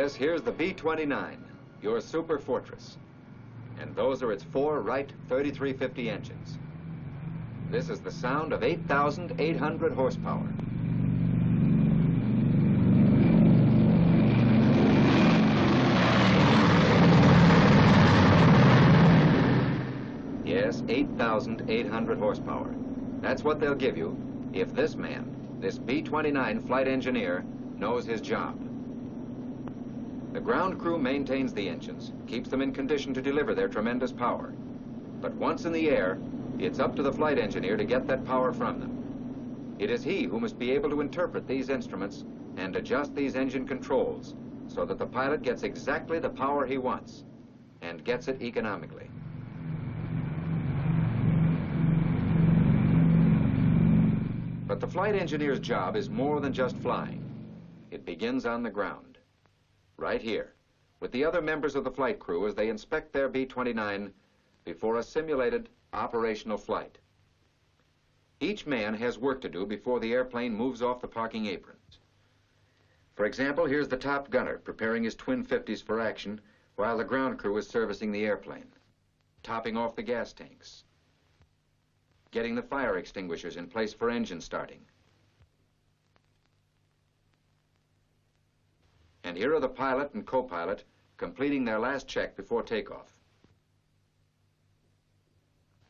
Yes, here's the B-29, your super fortress. And those are its 4 Wright 3350 engines. This is the sound of 8,800 horsepower. Yes, 8,800 horsepower. That's what they'll give you if this man, this B-29 flight engineer, knows his job. The ground crew maintains the engines, keeps them in condition to deliver their tremendous power. But once in the air, it's up to the flight engineer to get that power from them. It is he who must be able to interpret these instruments and adjust these engine controls so that the pilot gets exactly the power he wants and gets it economically. But the flight engineer's job is more than just flying. It begins on the ground, right here, with the other members of the flight crew as they inspect their B-29 before a simulated operational flight. Each man has work to do before the airplane moves off the parking aprons. For example, here's the top gunner preparing his twin 50s for action while the ground crew is servicing the airplane, topping off the gas tanks, getting the fire extinguishers in place for engine starting. And here are the pilot and co-pilot completing their last check before takeoff.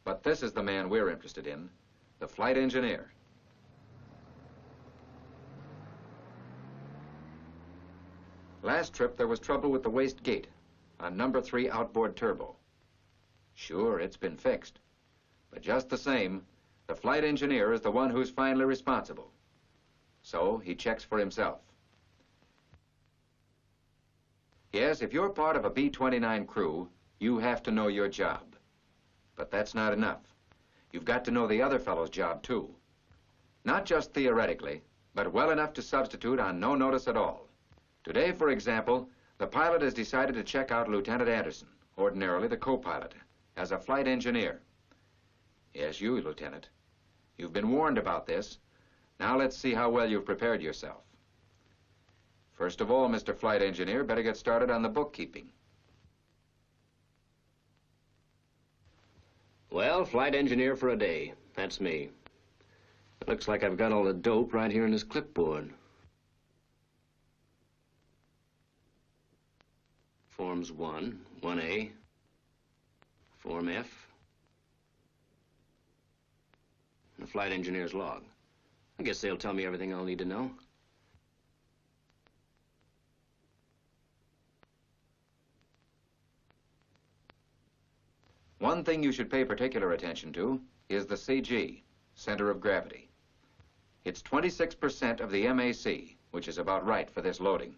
But this is the man we're interested in, the flight engineer. Last trip, there was trouble with the waste gate on number 3 outboard turbo. Sure, it's been fixed. But just the same, the flight engineer is the one who's finally responsible. So he checks for himself. Yes, if you're part of a B-29 crew, you have to know your job. But that's not enough. You've got to know the other fellow's job, too. Not just theoretically, but well enough to substitute on no notice at all. Today, for example, the pilot has decided to check out Lieutenant Anderson, ordinarily the co-pilot, as a flight engineer. Yes, you, Lieutenant. You've been warned about this. Now let's see how well you've prepared yourself. First of all, Mr. Flight Engineer, better get started on the bookkeeping. Well, flight engineer for a day. That's me. It looks like I've got all the dope right here in this clipboard. Forms 1, 1A, Form F, and the flight engineer's log. I guess they'll tell me everything I'll need to know. One thing you should pay particular attention to is the CG, center of gravity. It's 26% of the MAC, which is about right for this loading.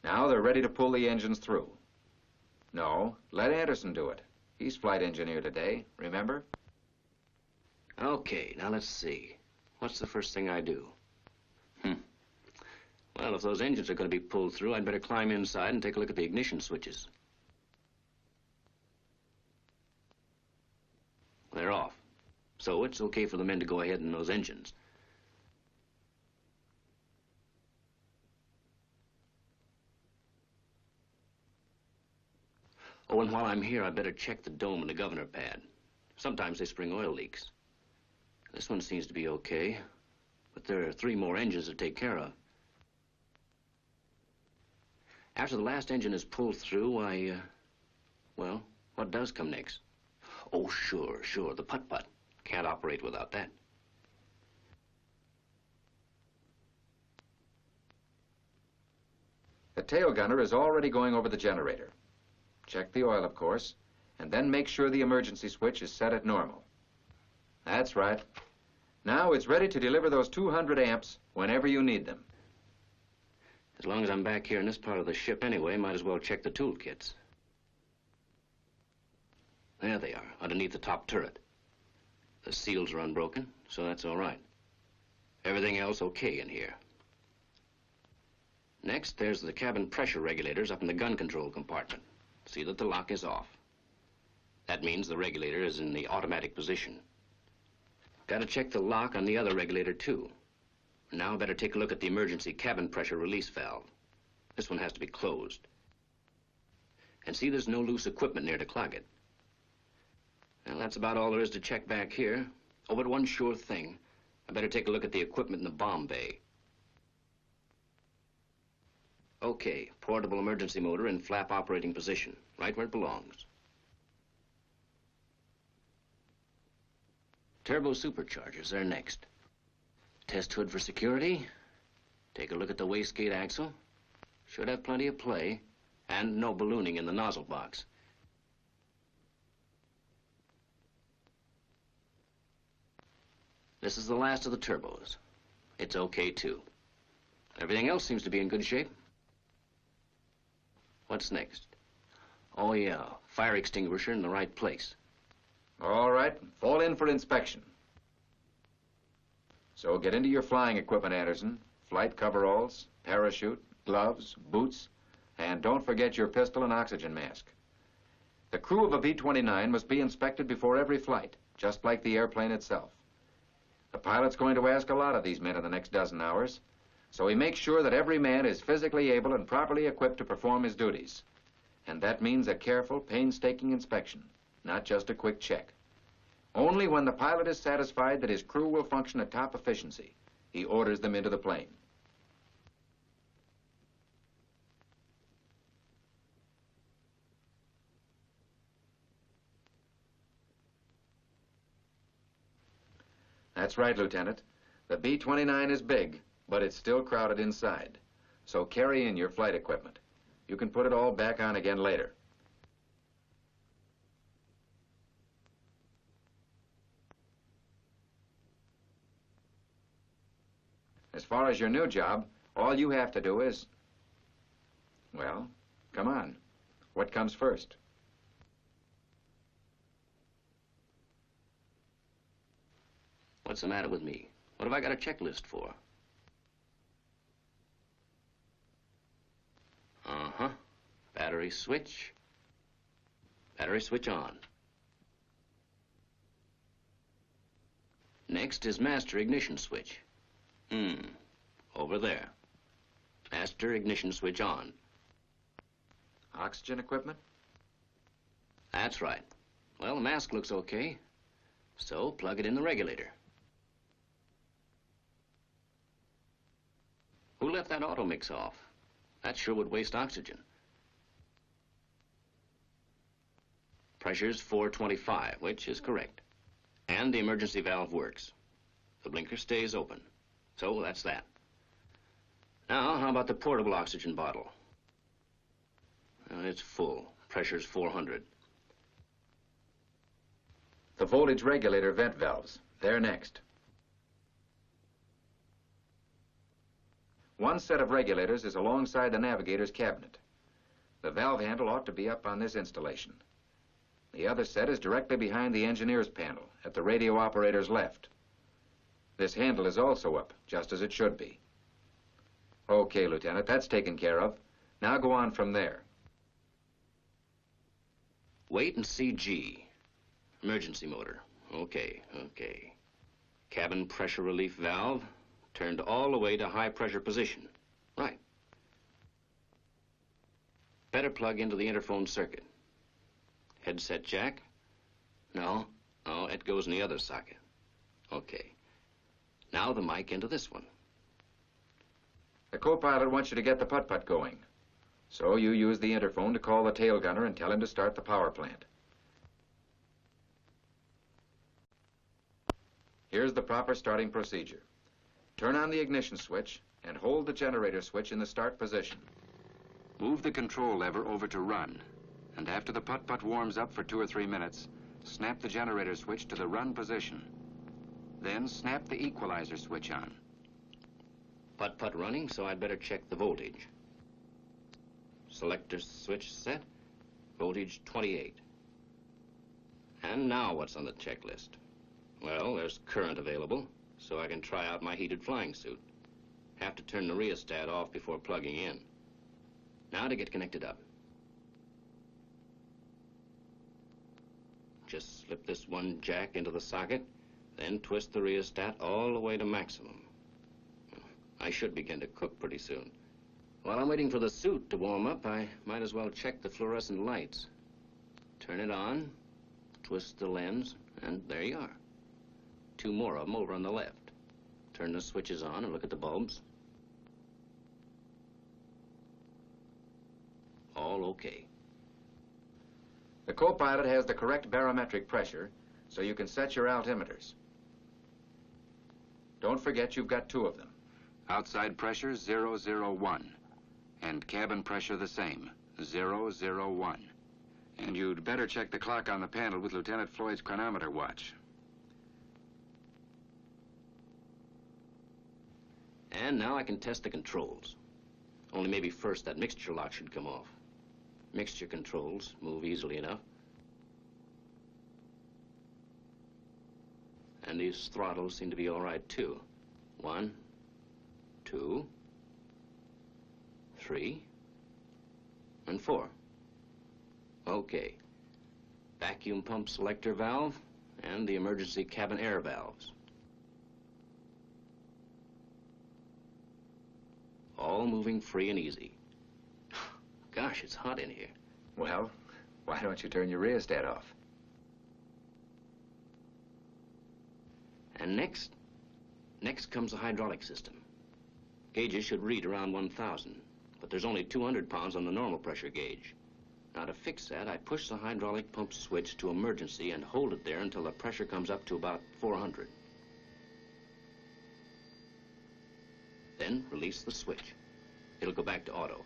Now they're ready to pull the engines through. No, let Anderson do it. He's flight engineer today, remember? Okay, now let's see. What's the first thing I do? Well, if those engines are going to be pulled through, I'd better climb inside and take a look at the ignition switches. They're off. So it's okay for the men to go ahead in those engines. Oh, and while I'm here, I better check the dome and the governor pad. Sometimes they spring oil leaks. This one seems to be okay, but there are 3 more engines to take care of. After the last engine is pulled through, well, what does come next? Oh, sure, the putt-putt. Can't operate without that. The tail gunner is already going over the generator. Check the oil, of course, and then make sure the emergency switch is set at normal. That's right. Now it's ready to deliver those 200 amps whenever you need them. As long as I'm back here in this part of the ship anyway, might as well check the toolkits. There they are, underneath the top turret. The seals are unbroken, so that's all right. Everything else okay in here. Next, there's the cabin pressure regulators up in the gun control compartment. See that the lock is off. That means the regulator is in the automatic position. Got to check the lock on the other regulator, too. Now I better take a look at the emergency cabin pressure release valve. This one has to be closed. And see there's no loose equipment near to clog it. Well, that's about all there is to check back here. Oh, but one sure thing. I better take a look at the equipment in the bomb bay. Okay, portable emergency motor in flap operating position, right where it belongs. Turbo superchargers, they're next. Test hood for security. Take a look at the wastegate axle. Should have plenty of play, and no ballooning in the nozzle box. This is the last of the turbos. It's okay, too. Everything else seems to be in good shape. What's next? Oh, yeah, fire extinguisher in the right place. All right, fall in for inspection. So get into your flying equipment, Anderson. Flight coveralls, parachute, gloves, boots, and don't forget your pistol and oxygen mask. The crew of a B-29 must be inspected before every flight, just like the airplane itself. The pilot's going to ask a lot of these men in the next dozen hours, so he makes sure that every man is physically able and properly equipped to perform his duties. And that means a careful, painstaking inspection, not just a quick check. Only when the pilot is satisfied that his crew will function at top efficiency, he orders them into the plane. That's right, Lieutenant. The B-29 is big, but it's still crowded inside. So carry in your flight equipment. You can put it all back on again later. As far as your new job, all you have to do is... Well, come on. What comes first? What's the matter with me? What have I got a checklist for? Uh-huh. Battery switch. Battery switch on. Next is master ignition switch. Over there. Master ignition switch on. Oxygen equipment? That's right. Well, the mask looks okay. So plug it in the regulator. Who left that auto mix off? That sure would waste oxygen. Pressure's 425, which is correct. And the emergency valve works. The blinker stays open. So that's that. Now, how about the portable oxygen bottle? It's full. Pressure's 400. The voltage regulator vent valves. They're next. One set of regulators is alongside the navigator's cabinet. The valve handle ought to be up on this installation. The other set is directly behind the engineer's panel, at the radio operator's left. This handle is also up, just as it should be. Okay, Lieutenant, that's taken care of. Now go on from there. Wait and see G. Emergency motor. Okay. Cabin pressure relief valve. Turned all the way to high pressure position. Right. Better plug into the interphone circuit. Headset jack? No, it goes in the other socket. Okay. Now the mic into this one. The co-pilot wants you to get the putt-putt going. So you use the interphone to call the tail gunner and tell him to start the power plant. Here's the proper starting procedure. Turn on the ignition switch and hold the generator switch in the start position. Move the control lever over to run, and after the putt-putt warms up for 2 or 3 minutes, snap the generator switch to the run position. Then snap the equalizer switch on. Putt-putt running, so I'd better check the voltage. Selector switch set, voltage 28. And now what's on the checklist? Well, there's current available, so I can try out my heated flying suit. Have to turn the rheostat off before plugging in. Now to get connected up. Just slip this one jack into the socket, then twist the rheostat all the way to maximum. I should begin to cook pretty soon. While I'm waiting for the suit to warm up, I might as well check the fluorescent lights. Turn it on, twist the lens, and there you are. 2 more of them over on the left. Turn the switches on and look at the bulbs. All okay. The co-pilot has the correct barometric pressure, so you can set your altimeters. Don't forget you've got 2 of them. Outside pressure 001, and cabin pressure the same, 001. And you'd better check the clock on the panel with Lieutenant Floyd's chronometer watch. And now I can test the controls. Only maybe first that mixture lock should come off. Mixture controls move easily enough. And these throttles seem to be all right, too. 1, 2, 3, and 4. Okay. Vacuum pump selector valve and the emergency cabin air valves. All moving free and easy. Gosh, it's hot in here. Well, why don't you turn your rheostat off? And next comes the hydraulic system. Gauges should read around 1,000, but there's only 200 pounds on the normal pressure gauge. Now to fix that, I push the hydraulic pump switch to emergency and hold it there until the pressure comes up to about 400. Then release the switch. It'll go back to auto.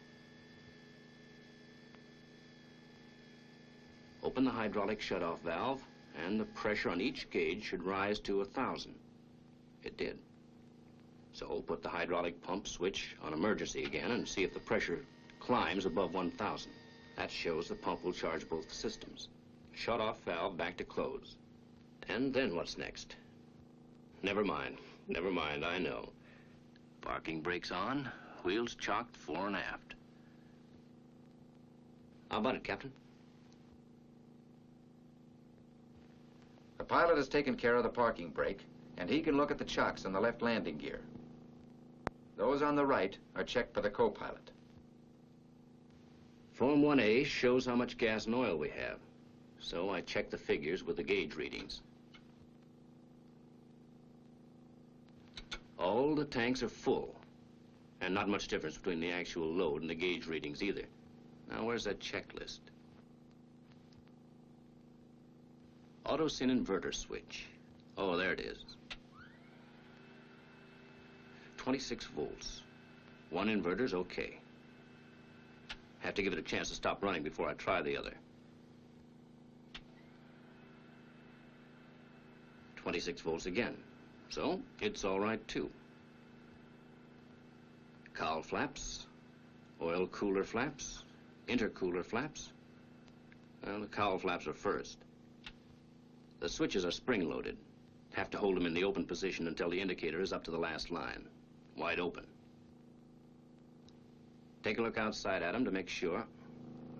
Open the hydraulic shutoff valve, and the pressure on each gauge should rise to 1,000. It did. So put the hydraulic pump switch on emergency again and see if the pressure climbs above 1,000. That shows the pump will charge both systems. Shut-off valve back to close. And then what's next? Never mind, I know. Parking brakes on, wheels chocked fore and aft. How about it, Captain? The pilot has taken care of the parking brake, and he can look at the chocks on the left landing gear. Those on the right are checked by the co-pilot. Form 1A shows how much gas and oil we have, so I check the figures with the gauge readings. All the tanks are full, and not much difference between the actual load and the gauge readings either. Now, where's that checklist? Auto-syn inverter switch. Oh, there it is. 26 volts. One inverter's okay. Have to give it a chance to stop running before I try the other. 26 volts again. So, it's all right, too. Cowl flaps, oil cooler flaps, intercooler flaps. Well, the cowl flaps are first. The switches are spring-loaded. Have to hold them in the open position until the indicator is up to the last line. Wide open. Take a look outside at them to make sure.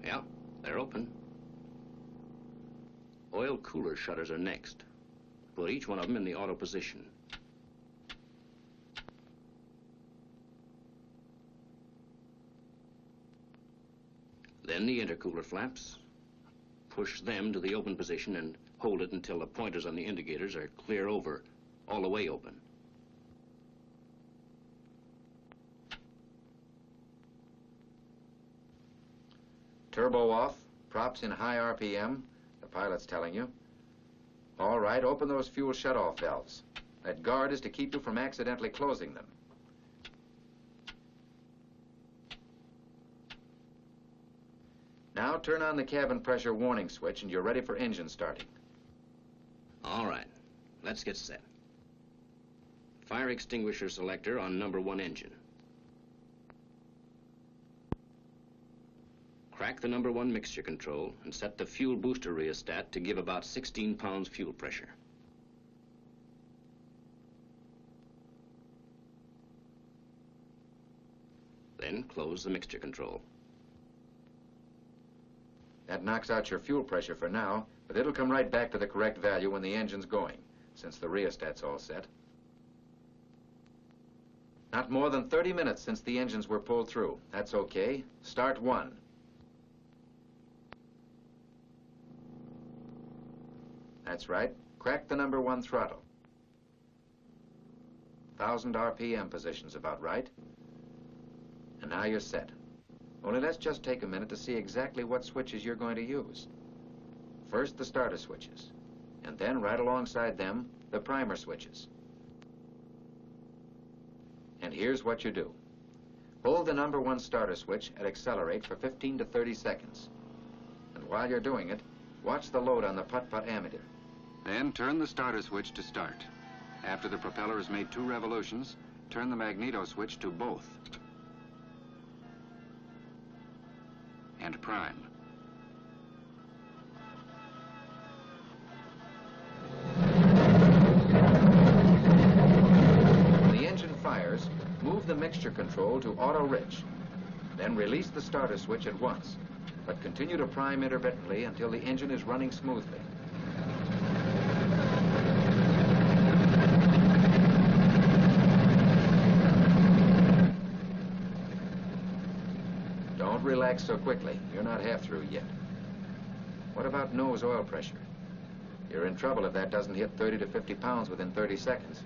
Yeah, they're open. Oil cooler shutters are next. Put each one of them in the auto position. Then the intercooler flaps. Push them to the open position and hold it until the pointers on the indicators are clear over, all the way open. Turbo off, props in high RPM, the pilot's telling you. All right, open those fuel shutoff valves. That guard is to keep you from accidentally closing them. Now turn on the cabin pressure warning switch and you're ready for engine starting. All right, let's get set. Fire extinguisher selector on number 1 engine. Crack the number 1 mixture control and set the fuel booster rheostat to give about 16 pounds fuel pressure. Then close the mixture control. That knocks out your fuel pressure for now, but it'll come right back to the correct value when the engine's going, since the rheostat's all set. Not more than 30 minutes since the engines were pulled through. That's okay. Start 1. That's right. Crack the number 1 throttle. 1,000 RPM position's about right. And now you're set. Only let's just take a minute to see exactly what switches you're going to use. First, the starter switches. And then, right alongside them, the primer switches. And here's what you do. Hold the number 1 starter switch and accelerate for 15 to 30 seconds. And while you're doing it, watch the load on the putt-putt ammeter. Then turn the starter switch to start. After the propeller has made 2 revolutions, turn the magneto switch to both. And prime. When the engine fires, move the mixture control to auto-rich. Then release the starter switch at once, but continue to prime intermittently until the engine is running smoothly. Don't relax so quickly. You're not half through yet. What about nose oil pressure? You're in trouble if that doesn't hit 30 to 50 pounds within 30 seconds.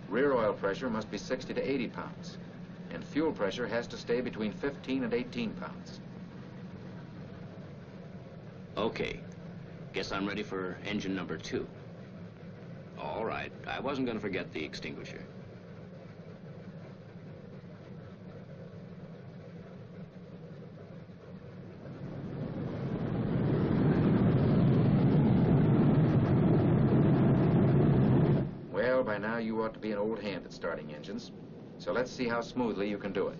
Rear oil pressure must be 60 to 80 pounds. And fuel pressure has to stay between 15 and 18 pounds. Okay. Guess I'm ready for engine number 2. All right. I wasn't going to forget the extinguisher. Well, by now you ought to be an old hand at starting engines. So let's see how smoothly you can do it.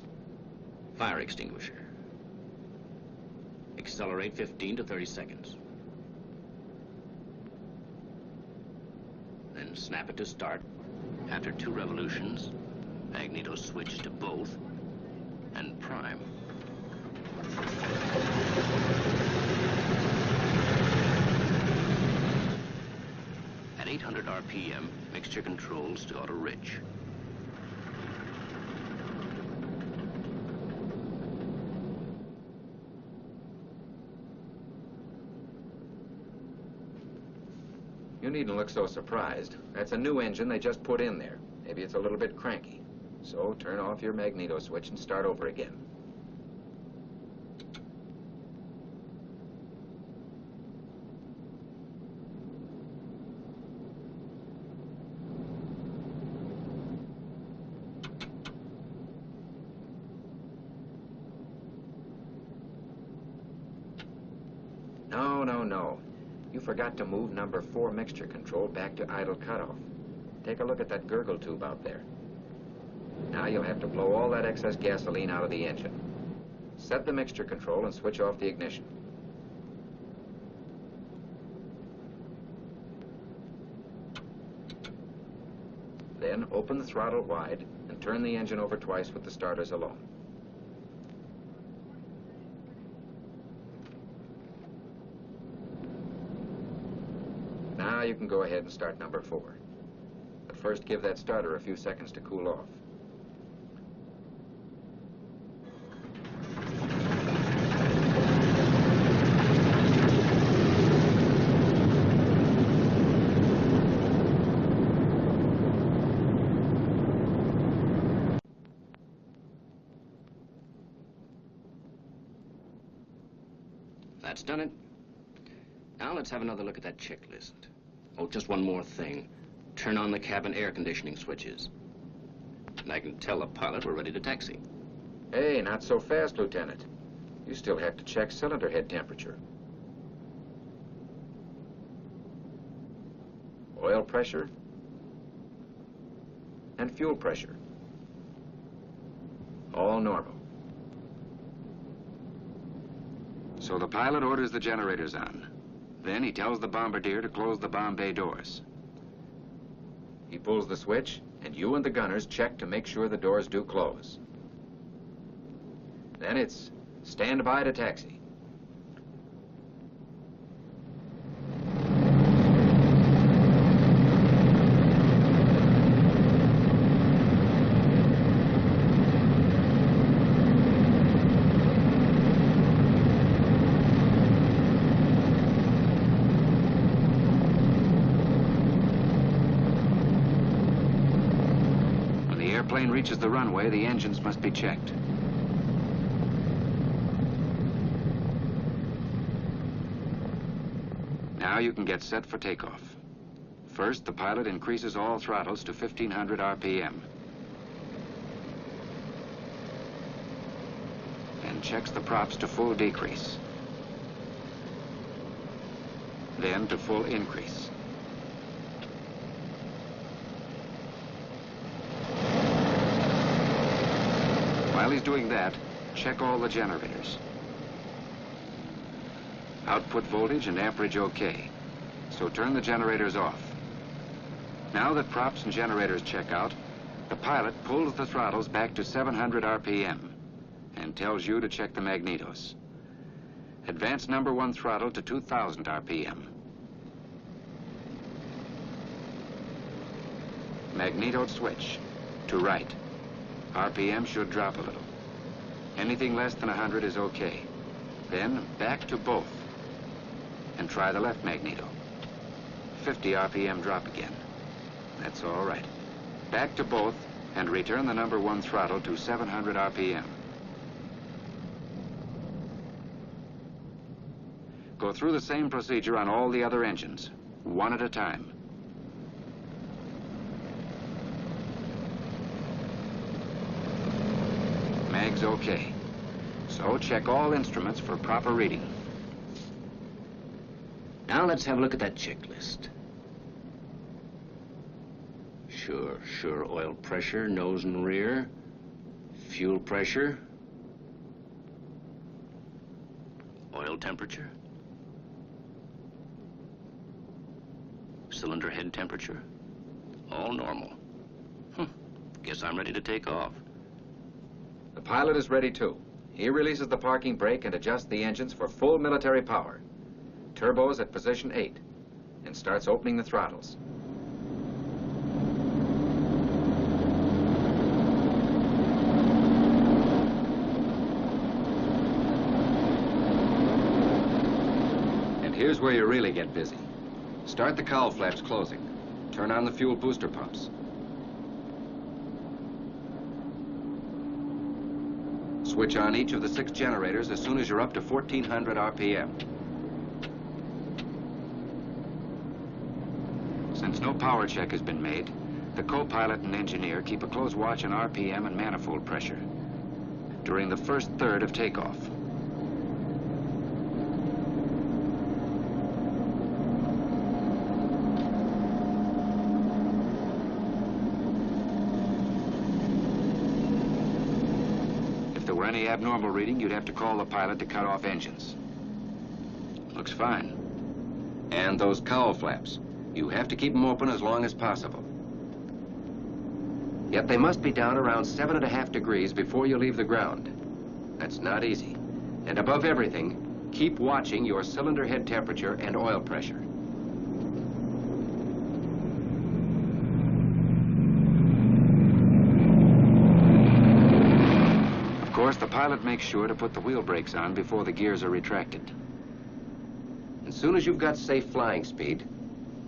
Fire extinguisher. Accelerate 15 to 30 seconds. Then snap it to start. After 2 revolutions, magneto switch to both, and prime. At 800 RPM, mixture controls to auto-rich. You needn't look so surprised. That's a new engine they just put in there. Maybe it's a little bit cranky. So turn off your magneto switch and start over again. No. You forgot to move number 4 mixture control back to idle cutoff. Take a look at that gurgle tube out there. Now you'll have to blow all that excess gasoline out of the engine. Set the mixture control and switch off the ignition. Then open the throttle wide and turn the engine over twice with the starters alone. Now you can go ahead and start number 4. But first give that starter a few seconds to cool off. That's done it. Now let's have another look at that checklist. Oh, just one more thing. Turn on the cabin air conditioning switches. And I can tell the pilot we're ready to taxi. Hey, not so fast, Lieutenant. You still have to check cylinder head temperature. Oil pressure. And fuel pressure. All normal. So the pilot orders the generators on. Then he tells the bombardier to close the bomb bay doors. He pulls the switch, and you and the gunners check to make sure the doors do close. Then it's stand by to taxi. plane reaches the runway, the engines must be checked. Now you can get set for takeoff. First, the pilot increases all throttles to 1,500 RPM. And checks the props to full decrease. Then to full increase. While he's doing that, check all the generators. Output voltage and amperage okay. So turn the generators off. Now that props and generators check out, the pilot pulls the throttles back to 700 RPM and tells you to check the magnetos. Advance number 1 throttle to 2,000 RPM. Magneto switch to right. RPM should drop a little. Anything less than 100 is okay. Then back to both. And try the left magneto. 50 RPM drop again. That's all right. Back to both and return the number 1 throttle to 700 RPM. Go through the same procedure on all the other engines, one at a time. Mag's okay. So check all instruments for proper reading. Now let's have a look at that checklist. Sure, oil pressure, nose and rear, fuel pressure, oil temperature, cylinder head temperature, all normal. Guess I'm ready to take off. The pilot is ready too. He releases the parking brake and adjusts the engines for full military power. Turbos at position 8 and starts opening the throttles. And here's where you really get busy. Start the cowl flaps closing. Turn on the fuel booster pumps. Switch on each of the 6 generators as soon as you're up to 1,400 RPM. Since no power check has been made, the co-pilot and engineer keep a close watch on RPM and manifold pressure during the first third of takeoff. If there were any abnormal reading, you'd have to call the pilot to cut off engines. Looks fine. And those cowl flaps. You have to keep them open as long as possible. Yet they must be down around 7.5 degrees before you leave the ground. That's not easy. And above everything, keep watching your cylinder head temperature and oil pressure. Of course, the pilot makes sure to put the wheel brakes on before the gears are retracted. As soon as you've got safe flying speed,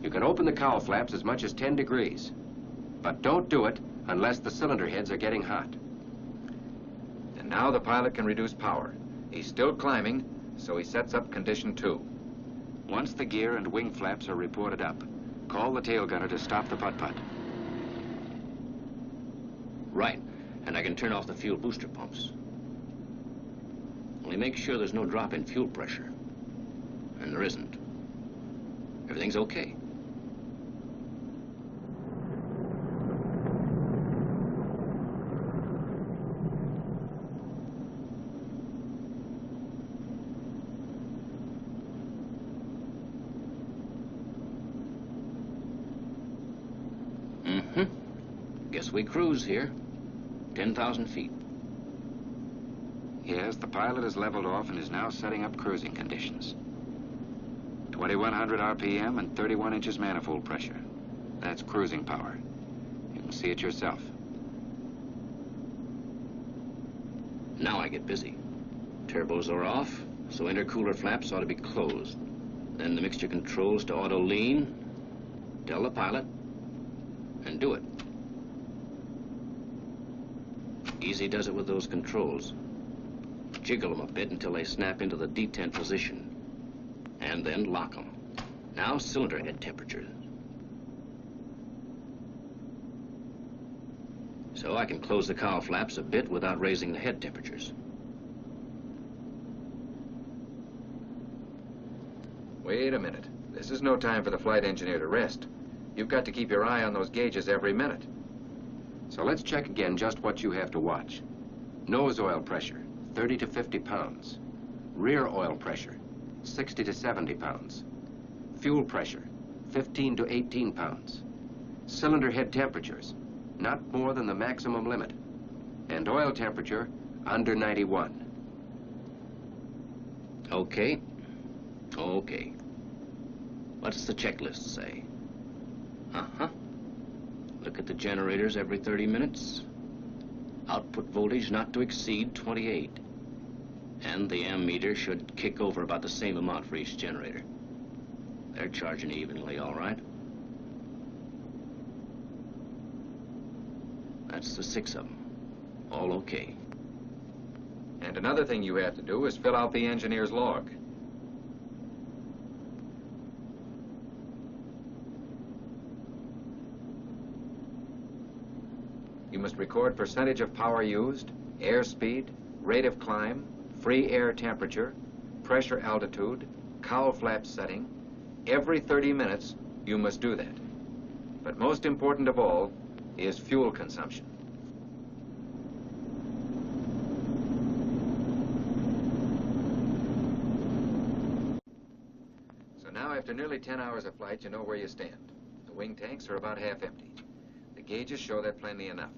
you can open the cowl flaps as much as 10 degrees. But don't do it unless the cylinder heads are getting hot. And now the pilot can reduce power. He's still climbing, so he sets up condition 2. Once the gear and wing flaps are reported up, call the tail gunner to stop the putt-putt. Right, and I can turn off the fuel booster pumps. Only make sure there's no drop in fuel pressure. And there isn't. Everything's okay. Guess we cruise here. 10,000 feet. Yes, the pilot has leveled off and is now setting up cruising conditions. 2,100 RPM and 31 inches manifold pressure. That's cruising power. You can see it yourself. Now I get busy. Turbos are off, so intercooler flaps ought to be closed. Then the mixture controls to auto lean. Tell the pilot, and do it. Easy does it with those controls. Jiggle them a bit until they snap into the detent position. And then lock them. Now cylinder head temperature. So I can close the cowl flaps a bit without raising the head temperatures. Wait a minute. This is no time for the flight engineer to rest. You've got to keep your eye on those gauges every minute. So let's check again just what you have to watch. Nose oil pressure, 30 to 50 pounds. Rear oil pressure, 60 to 70 pounds. Fuel pressure, 15 to 18 pounds. Cylinder head temperatures, not more than the maximum limit. And oil temperature, under 91. Okay. Okay. What's the checklist say? Uh-huh. Look at the generators every 30 minutes. Output voltage not to exceed 28. And the ammeter should kick over about the same amount for each generator. They're charging evenly, all right. That's the 6 of them. All okay. And another thing you have to do is fill out the engineer's log. You must record percentage of power used, airspeed, rate of climb, free air temperature, pressure altitude, cowl flap setting. Every 30 minutes, you must do that. But most important of all is fuel consumption. So now, after nearly 10 hours of flight, you know where you stand. The wing tanks are about half empty. The gauges show that plainly enough.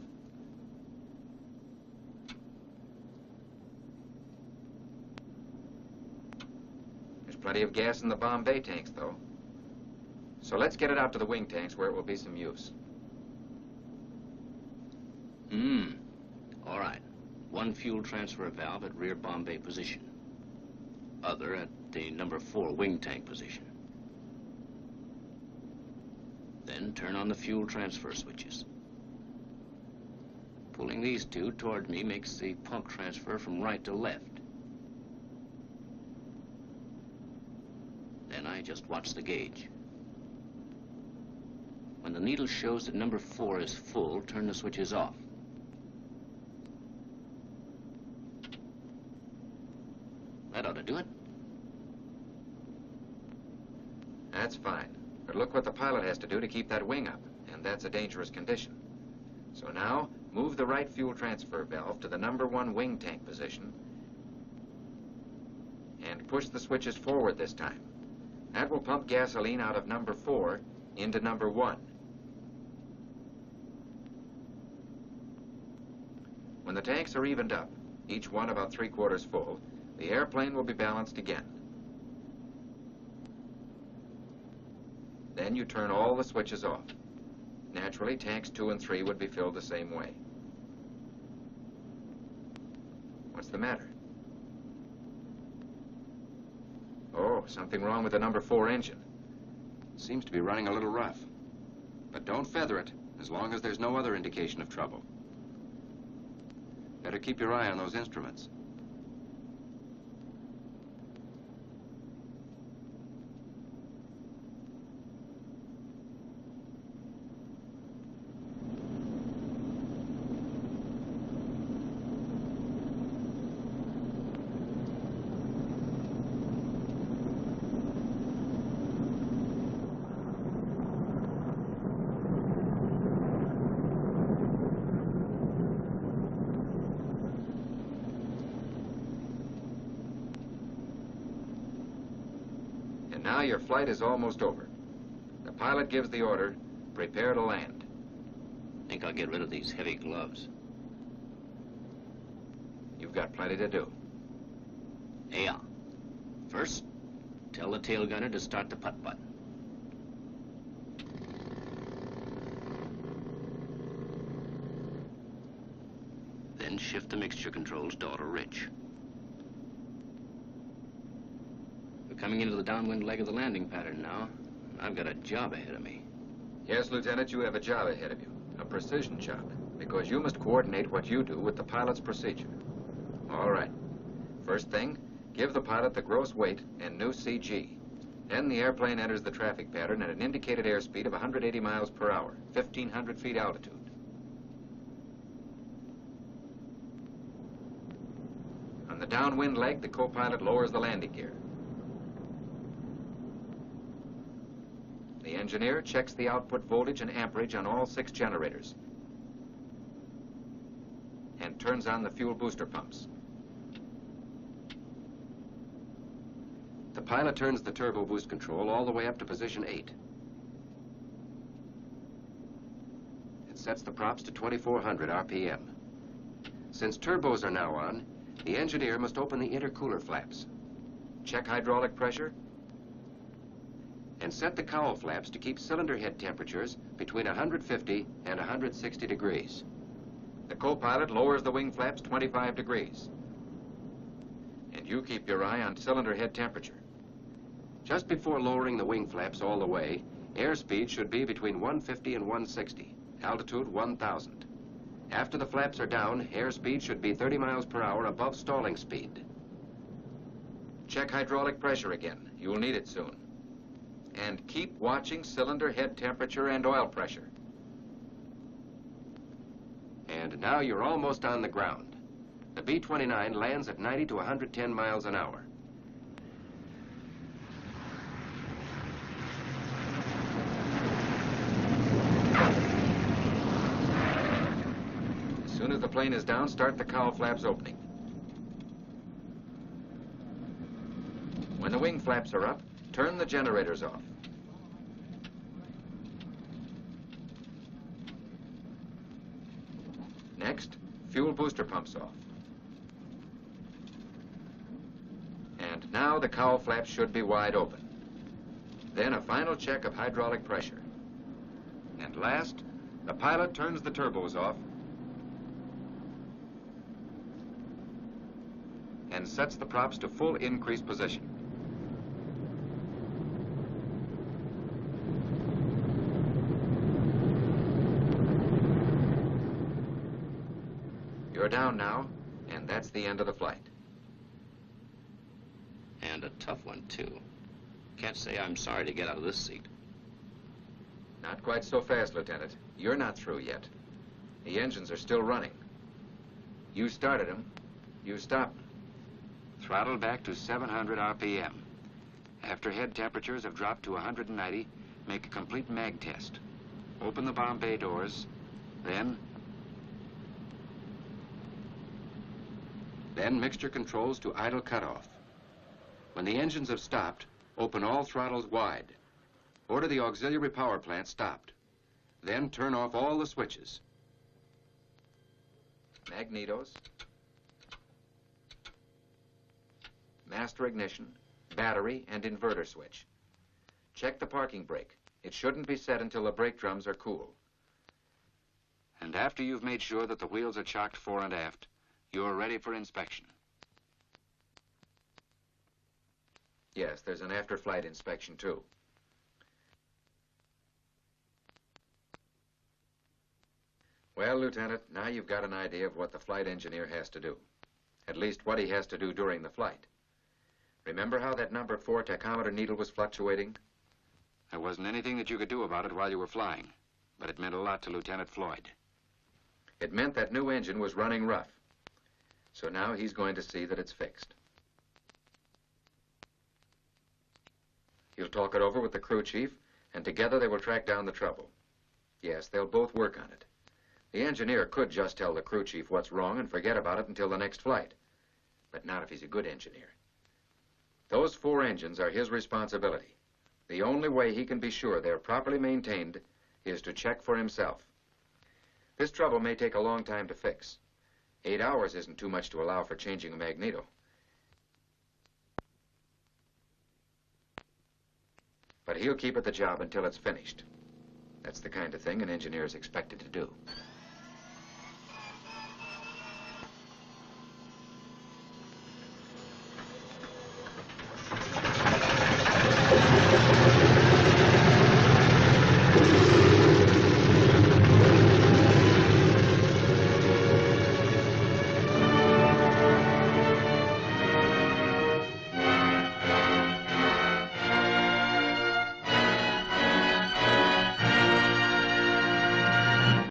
There's plenty of gas in the bomb bay tanks, though. So let's get it out to the wing tanks where it will be some use. All right. One fuel transfer valve at rear bomb bay position. Other at the number 4 wing tank position. Then turn on the fuel transfer switches. Pulling these two toward me makes the pump transfer from right to left. Then I just watch the gauge. When the needle shows that number 4 is full, turn the switches off. That ought to do it. That's fine. But look what the pilot has to do to keep that wing up, and that's a dangerous condition. So now, move the right fuel transfer valve to the number 1 wing tank position and push the switches forward this time. That will pump gasoline out of number 4 into number 1. When the tanks are evened up, each one about 3/4 full, the airplane will be balanced again. Then you turn all the switches off. Naturally, tanks 2 and 3 would be filled the same way. What's the matter? Oh, something wrong with the number 4 engine. Seems to be running a little rough. But don't feather it, as long as there's no other indication of trouble. Better keep your eye on those instruments. Now your flight is almost over. The pilot gives the order, prepare to land. Think I'll get rid of these heavy gloves. You've got plenty to do. Yeah. First, tell the tail gunner to start the putt button. Then shift the mixture controls to auto rich. We're coming into the downwind leg of the landing pattern now. I've got a job ahead of me. Yes, Lieutenant, you have a job ahead of you. A precision job. because you must coordinate what you do with the pilot's procedure. All right. First thing, give the pilot the gross weight and new CG. Then the airplane enters the traffic pattern at an indicated airspeed of 180 miles per hour, 1,500 feet altitude. On the downwind leg, the co-pilot lowers the landing gear. The engineer checks the output voltage and amperage on all 6 generators and turns on the fuel booster pumps. The pilot turns the turbo boost control all the way up to position 8. It sets the props to 2,400 RPM. Since turbos are now on, the engineer must open the intercooler flaps. Check hydraulic pressure And set the cowl flaps to keep cylinder head temperatures between 150 and 160 degrees. The co-pilot lowers the wing flaps 25 degrees. And you keep your eye on cylinder head temperature. Just before lowering the wing flaps all the way, airspeed should be between 150 and 160, altitude 1,000. After the flaps are down, airspeed should be 30 miles per hour above stalling speed. Check hydraulic pressure again. You'll need it soon. And keep watching cylinder head temperature and oil pressure. And now you're almost on the ground. The B-29 lands at 90 to 110 miles an hour. As soon as the plane is down, start the cowl flaps opening. When the wing flaps are up, turn the generators off. Next, fuel booster pumps off. And now the cowl flaps should be wide open. Then a final check of hydraulic pressure. And last, the pilot turns the turbos off and sets the props to full increase position. You're down now, and that's the end of the flight. And a tough one, too. Can't say I'm sorry to get out of this seat. Not quite so fast, Lieutenant. You're not through yet. The engines are still running. You started them. You stop them. Throttle back to 700 RPM. After head temperatures have dropped to 190, make a complete mag test. Open the bomb bay doors, then mixture controls to idle cutoff. When the engines have stopped, open all throttles wide. Order the auxiliary power plant stopped. Then turn off all the switches. Magnetos. Master ignition, battery, and inverter switch. Check the parking brake. It shouldn't be set until the brake drums are cool. and after you've made sure that the wheels are chocked fore and aft, you're ready for inspection. Yes, there's an after-flight inspection, too. Well, Lieutenant, now you've got an idea of what the flight engineer has to do. At least what he has to do during the flight. Remember how that number 4 tachometer needle was fluctuating? There wasn't anything that you could do about it while you were flying, but it meant a lot to Lieutenant Floyd. It meant that new engine was running rough. So now he's going to see that it's fixed. He'll talk it over with the crew chief, and together they will track down the trouble. Yes, they'll both work on it. The engineer could just tell the crew chief what's wrong and forget about it until the next flight. But not if he's a good engineer. Those 4 engines are his responsibility. The only way he can be sure they're properly maintained is to check for himself. This trouble may take a long time to fix. 8 hours isn't too much to allow for changing a magneto. But he'll keep at the job until it's finished. That's the kind of thing an engineer is expected to do.